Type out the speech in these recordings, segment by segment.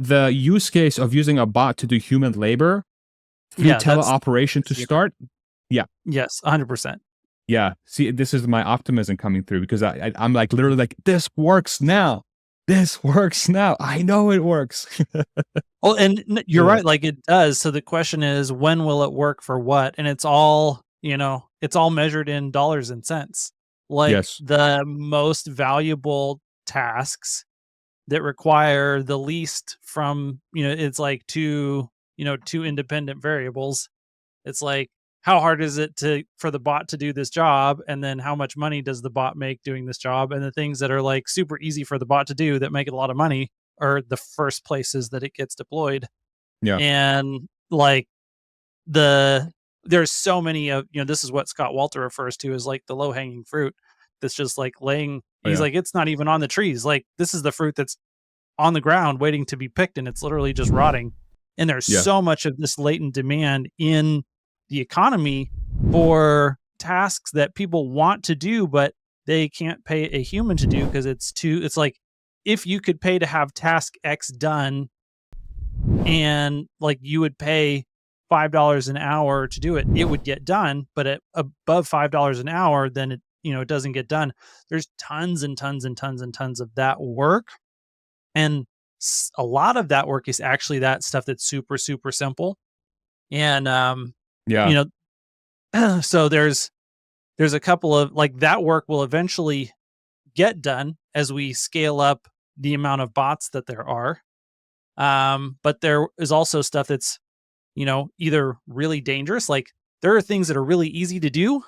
the use case of using a bot to do human labor through teleoperation to start. Yeah. Yes, 100%. Yeah. See, this is my optimism coming through, because I'm like literally like, this works now. This works now. I know it works. Well, and you're right. Like, it does. So the question is, when will it work for what? And it's all, it's all measured in dollars and cents. Like, the most valuable tasks that require the least from, it's like two independent variables. It's like, how hard is it for the bot to do this job? And then how much money does the bot make doing this job? And the things that are like super easy for the bot to do that make it a lot of money are the first places that it gets deployed. Yeah. And like there's so many of, this is what Scott Walter refers to as like the low hanging fruit. That's just like laying, he's like, it's not even on the trees. Like, this is the fruit that's on the ground waiting to be picked, and it's literally just rotting. And there's so much of this latent demand in the economy for tasks that people want to do, but they can't pay a human to do because it's like, if you could pay to have task X done, and like you would pay $5 an hour to do it, it would get done. But at above $5 an hour, then it doesn't get done. There's tons and tons and tons and tons of that work. And a lot of that work is actually that stuff that's super, super simple. And, so there's a couple of like, that work will eventually get done as we scale up the amount of bots that there are. But there is also stuff that's, either really dangerous. Like, there are things that are really easy to do,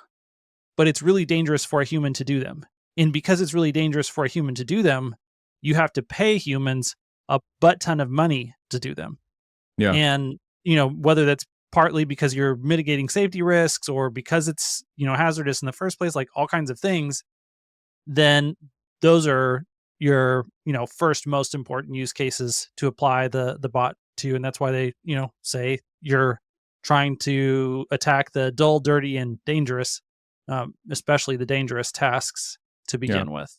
but it's really dangerous for a human to do them. And because it's really dangerous for a human to do them, you have to pay humans a butt ton of money to do them. Yeah. And, whether that's partly because you're mitigating safety risks or because it's, hazardous in the first place, like all kinds of things, then those are your, first most important use cases to apply the bot to. And that's why they, say you're trying to attack the dull, dirty, and dangerous, especially the dangerous tasks to begin with.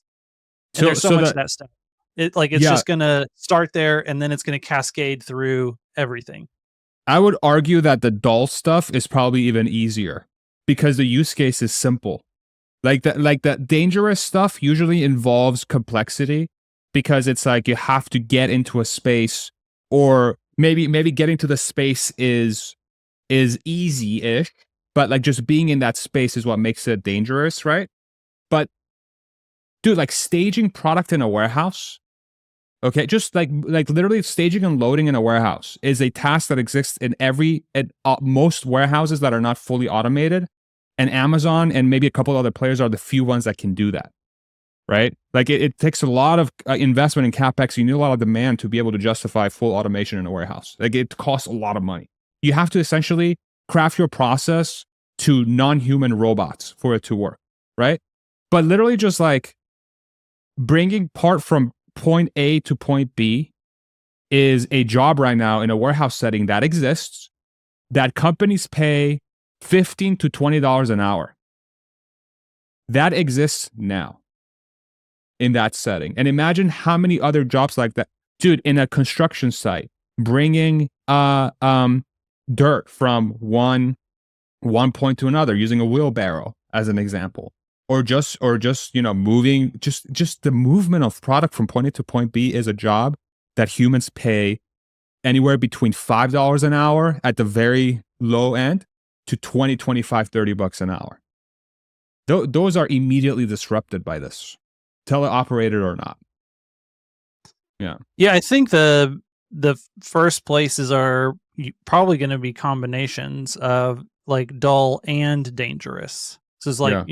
And there's so much of that stuff. It's just going to start there, and then it's going to cascade through everything. I would argue that the dull stuff is probably even easier because the use case is simple. Like the dangerous stuff usually involves complexity, because it's like you have to get into a space, or maybe getting to the space is easy-ish, but like just being in that space is what makes it dangerous, right? But dude, like staging product in a warehouse, okay, just like literally staging and loading in a warehouse is a task that exists in most warehouses that are not fully automated, and Amazon and maybe a couple other players are the few ones that can do that, right? Like it takes a lot of investment in CapEx. You need a lot of demand to be able to justify full automation in a warehouse. Like, it costs a lot of money. You have to essentially craft your process to non-human robots for it to work, right? But literally just like bringing part from point A to point B is a job right now in a warehouse setting that exists, that companies pay $15 to $20 an hour. That exists now in that setting. And imagine how many other jobs like that. Dude, in a construction site, bringing dirt from one point to another using a wheelbarrow as an example. Or just moving, just the movement of product from point A to point B is a job that humans pay anywhere between $5 an hour at the very low end to $20, $25, $30 an hour. Those are immediately disrupted by this, teleoperated or not. Yeah. Yeah, I think the first places are probably going to be combinations of like dull and dangerous. So it's like,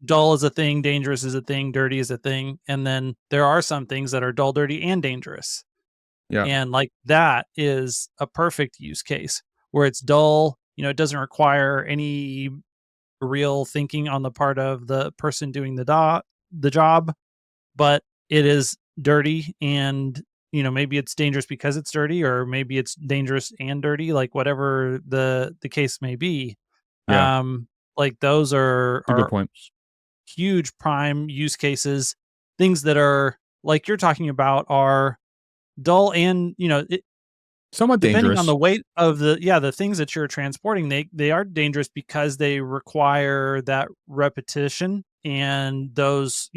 dull is a thing, dangerous is a thing, dirty is a thing. And then there are some things that are dull, dirty, and dangerous. Yeah. And like that is a perfect use case where it's dull, it doesn't require any real thinking on the part of the person doing the job, but it is dirty, and maybe it's dangerous because it's dirty, or maybe it's dangerous and dirty, like whatever the case may be. Yeah. Like those are good points. Huge prime use cases. Things that are like you're talking about are dull, and somewhat depending on dangerous. the weight of the things that you're transporting, they are dangerous because they require that repetition, and those,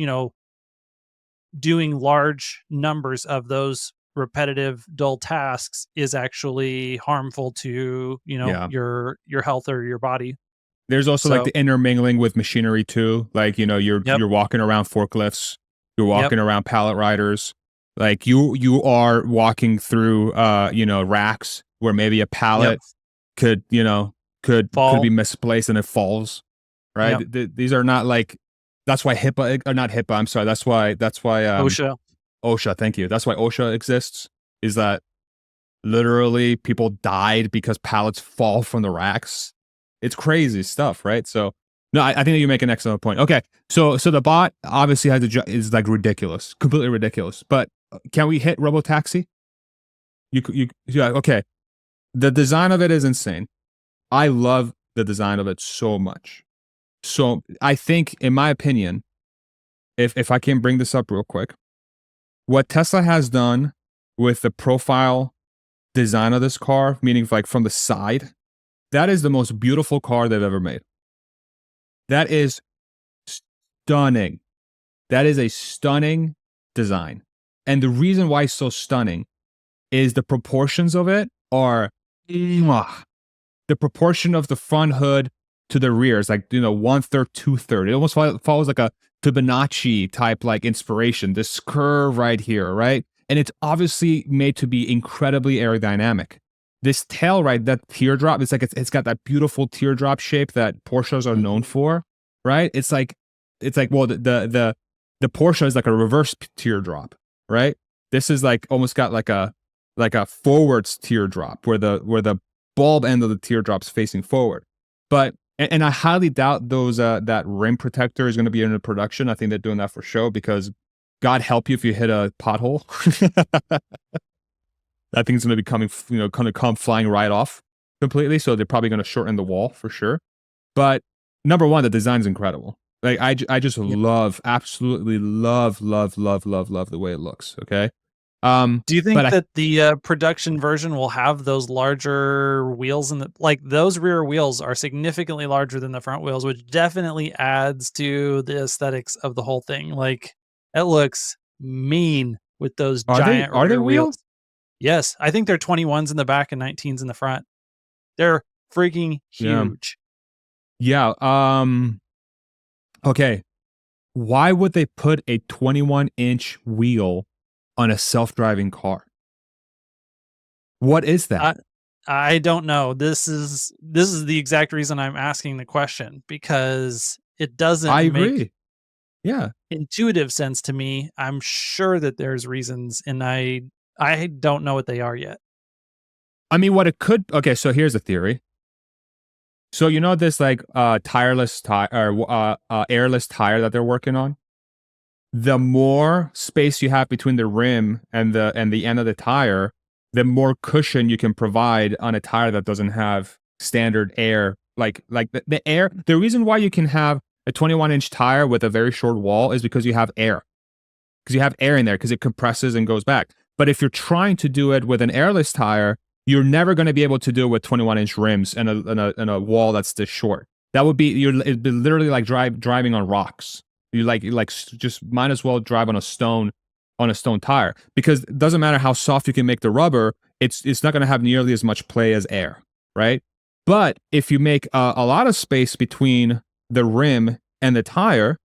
doing large numbers of those repetitive dull tasks is actually harmful to, Yeah. your health or your body. There's also like So, the intermingling with machinery too. Like, yep, you're walking around forklifts, you're yep, walking around pallet riders. Like you are walking through racks where maybe a yep, pallet could, could be fall, misplaced and it falls, right? yep, These are not like that's why HIPAA or not HIPAA, I'm sorry. That's why OSHA. OSHA, thank you. That's why OSHA exists, is that literally people died because pallets fall from the racks. It's crazy stuff, right? So no, I think that you make an excellent point. Okay, so the bot obviously is like ridiculous, completely ridiculous. But can we hit Robotaxi? Yeah, okay. The design of it is insane. I love the design of it so much. So I think, in my opinion, if I can bring this up real quick, what Tesla has done with the profile design of this car, meaning like from the side, that is the most beautiful car they've ever made. That is stunning. That is a stunning design. And the reason why it's so stunning is the proportions of it are mwah. The proportion of the front hood to the rear is like, 1/3, 2/3. It almost follows like a Fibonacci type like inspiration. This curve right here, right? And it's obviously made to be incredibly aerodynamic. This tail, right, that teardrop, it's got that beautiful teardrop shape that Porsches are known Mhm. for, right? It's like well, the Porsche is like a reverse teardrop, right? This is like almost got like a forwards teardrop where the bulb end of the teardrop's facing forward. But and I highly doubt those that rim protector is going to be in the production. I think they're doing that for show because God help you if you hit a pothole. That thing's going to be coming, going to come flying right off completely. So they're probably going to shorten the wall for sure. But number one, the design's incredible. Like I just Yep. love, absolutely love, love, love, love, love the way it looks. Okay. Do you But think I that the, production version will have those larger wheels in the like, those rear wheels are significantly larger than the front wheels, which definitely adds to the aesthetics of the whole thing, like, it looks mean with those giant are they rear real? wheels. Yes, I think they're 21s in the back and 19s in the front. They're freaking Yeah. huge. Yeah. Okay. Why would they put a 21-inch wheel on a self-driving car? What is that? I I don't know. This is the exact reason I'm asking the question, because it doesn't I make agree. Yeah. intuitive sense to me. I'm sure that there's reasons, and I don't know what they are yet. I mean, what it could. Okay, so here's a theory. So this like tireless tire or airless tire that they're working on. The more space you have between the rim and the end of the tire, the more cushion you can provide on a tire that doesn't have standard air. Like the air. The reason why you can have a 21-inch tire with a very short wall is because you have air. Because you have air in there because it compresses and goes back. But if you're trying to do it with an airless tire, you're never going to be able to do it with 21-inch rims and a wall that's this short. That would be it'd be literally like driving on rocks. Just might as well drive on a stone tire because it doesn't matter how soft you can make the rubber, it's not going to have nearly as much play as air, right? But if you make a lot of space between the rim and the tire,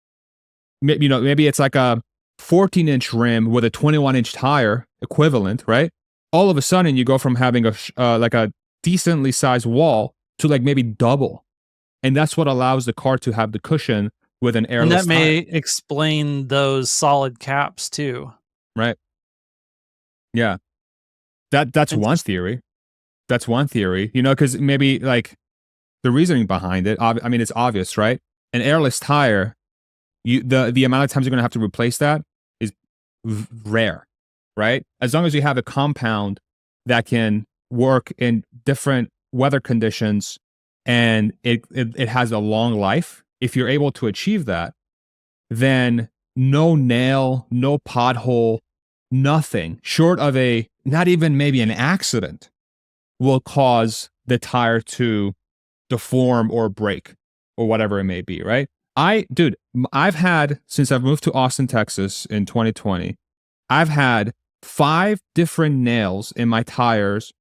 maybe it's like a 14-inch rim with a 21-inch tire equivalent, right? All of a sudden, you go from having like a decently sized wall to like maybe double, and that's what allows the car to have the cushion with an And that airless may tire, explain those solid caps too. right? Yeah, that's one Interest theory. That's one theory, because maybe like the reasoning behind it. I mean, it's obvious, right? An airless tire, the amount of times you're going to have to replace that is rare, right? As long as you have a compound that can work in different weather conditions and it has a long life, if you're able to achieve that, then no nail, no pothole, nothing short of not even maybe an accident will cause the tire to deform or break or whatever it may be, right? I've had, since I've moved to Austin, Texas in 2020, I've had 5 different nails in my tires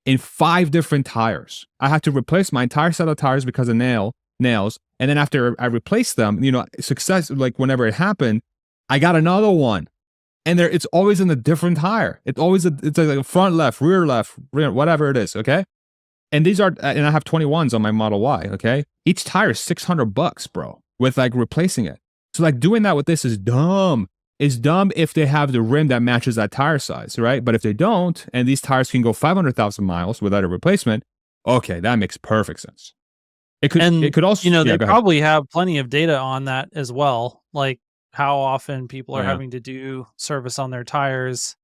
in 5 different tires. I had to replace my entire set of tires because of nails. And then after I replaced them, success, like whenever it happened, I got another one. And it's always in a different tire. It's like a front left, rear, whatever it is, okay? And and I have 21s on my Model Y, okay? Each tire is $600, bro, with like replacing it. So like doing that with this is dumb. It's dumb if they have the rim that matches that tire size, right? But if they don't, and these tires can go 500,000 miles without a replacement, okay, that makes perfect sense. It could also, they probably have plenty of data on that as well, like how often people are having to do service on their tires,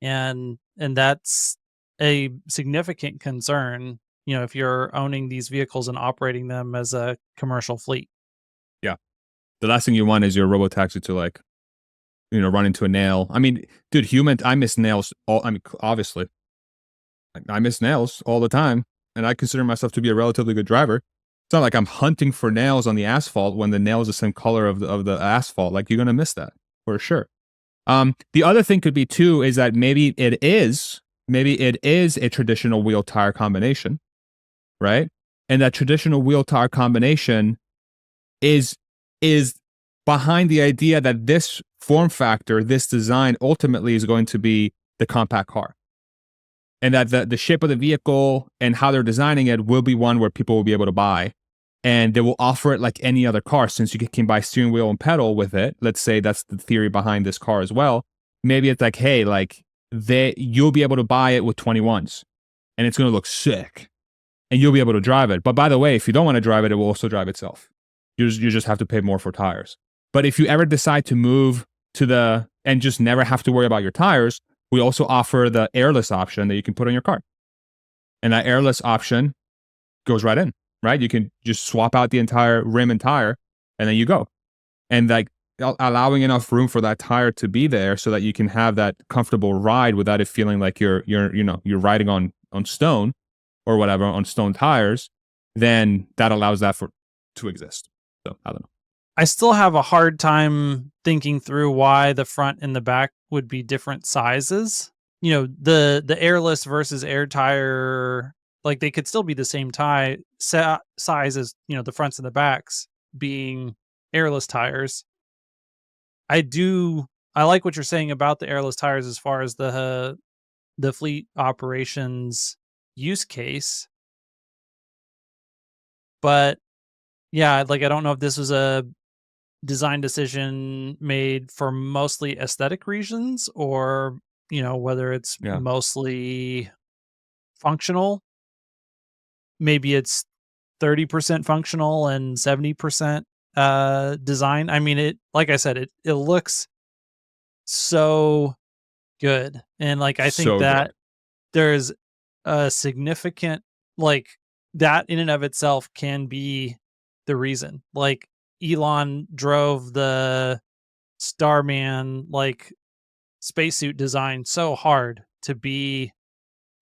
and that's a significant concern, if you're owning these vehicles and operating them as a commercial fleet. Yeah. The last thing you want is your Robotaxi to like, run into a nail. I mean, dude, I miss nails. Obviously, I miss nails all the time, and I consider myself to be a relatively good driver. It's not like I'm hunting for nails on the asphalt when the nail is the same color of the asphalt. Like, you're gonna miss that for sure. The other thing could be too is that maybe it is a traditional wheel tire combination, right? And that traditional wheel tire combination is behind the idea that this form factor, this design ultimately is going to be the compact car. And that the shape of the vehicle and how they're designing it will be one where people will be able to buy. And they will offer it like any other car, since you can buy steering wheel and pedal with it. Let's say that's the theory behind this car as well. Maybe it's like, hey, like you'll be able to buy it with 21s and it's going to look sick and you'll be able to drive it. But by the way, if you don't want to drive it, it will also drive itself. You just have to pay more for tires. But if you ever decide to move and just never have to worry about your tires, we also offer the airless option that you can put on your car. And that airless option goes right in, right? You can just swap out the entire rim and tire and then you go. And like allowing enough room for that tire to be there so that you can have that comfortable ride without it feeling like you're riding on stone or whatever, on stone tires, then that allows that to exist. So I don't know. I still have a hard time thinking through why the front and the back would be different sizes. The airless versus air tire, like they could still be the same size as, the fronts and the backs being airless tires. I like what you're saying about the airless tires as far as the fleet operations use case. But yeah, like I don't know if this was a design decision made for mostly aesthetic reasons or, whether it's mostly functional. Maybe it's 30% functional and 70% design. I mean, like I said, it looks so good. And like, I think that there's a significant, like that in and of itself can be the reason. Like Elon drove the Starman like spacesuit design so hard to be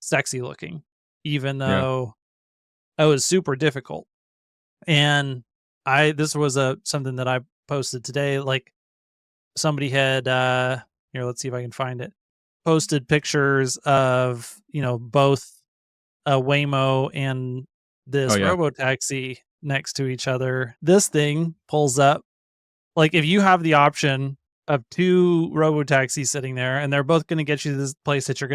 sexy looking, even though it was super difficult. And this was something that I posted today. Like somebody had here, let's see if I can find it. Posted pictures of, both a Waymo and this Robotaxi next to each other. This thing pulls up. Like if you have the option of 2 Robotaxis sitting there and they're both going to get you to this place that you're going to